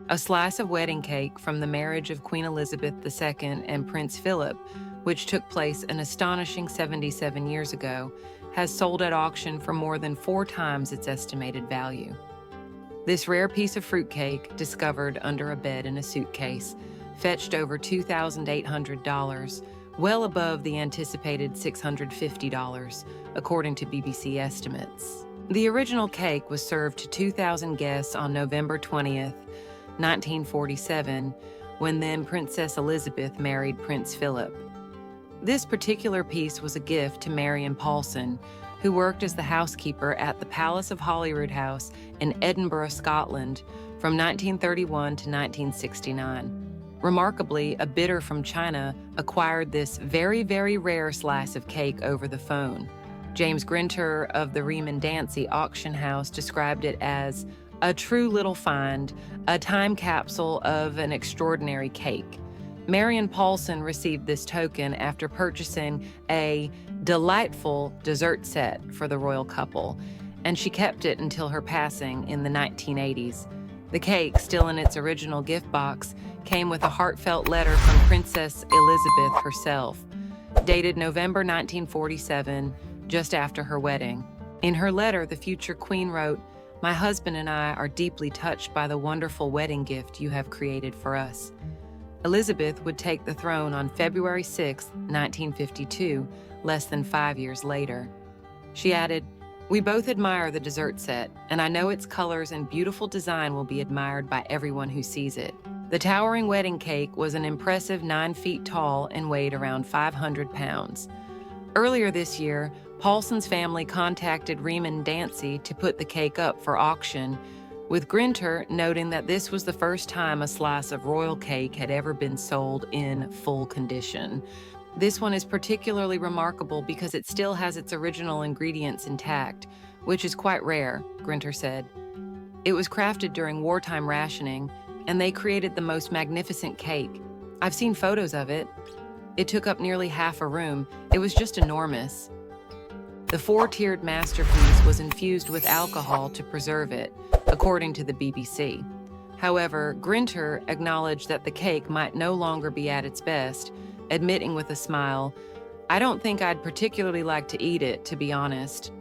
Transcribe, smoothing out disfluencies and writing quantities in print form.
A slice of wedding cake from the marriage of Queen Elizabeth II and Prince Philip, which took place an astonishing 77 years ago, has sold at auction for more than 4 times its estimated value. This rare piece of fruitcake, discovered under a bed in a suitcase, fetched over $2,800, well above the anticipated $650, according to BBC estimates. The original cake was served to 2,000 guests on November 20th, 1947, when then Princess Elizabeth married Prince Philip. This particular piece was a gift to Marion Paulson, who worked as the housekeeper at the Palace of Holyrood House in Edinburgh, Scotland, from 1931 to 1969. Remarkably, a bidder from China acquired this very, very rare slice of cake over the phone. James Grinter of the Riemann Dancy auction house described it as a true little find, a time capsule of an extraordinary cake. Marion Paulson received this token after purchasing a delightful dessert set for the royal couple, and she kept it until her passing in the 1980s. The cake, still in its original gift box, came with a heartfelt letter from Princess Elizabeth herself, dated November 1947, just after her wedding. In her letter, the future queen wrote, "My husband and I are deeply touched by the wonderful wedding gift you have created for us." Elizabeth would take the throne on February 6, 1952, less than 5 years later. She added, "We both admire the dessert set, and I know its colors and beautiful design will be admired by everyone who sees it." The towering wedding cake was an impressive 9 feet tall and weighed around 500 pounds. Earlier this year, Paulson's family contacted Riemann Dancy to put the cake up for auction, with Grinter noting that this was the first time a slice of royal cake had ever been sold in full condition. This one is particularly remarkable because it still has its original ingredients intact, which is quite rare, Grinter said. "It was crafted during wartime rationing, and they created the most magnificent cake. I've seen photos of it. It took up nearly half a room. It was just enormous." The 4-tiered masterpiece was infused with alcohol to preserve it, according to the BBC. However, Grinter acknowledged that the cake might no longer be at its best, admitting with a smile, "I don't think I'd particularly like to eat it, to be honest."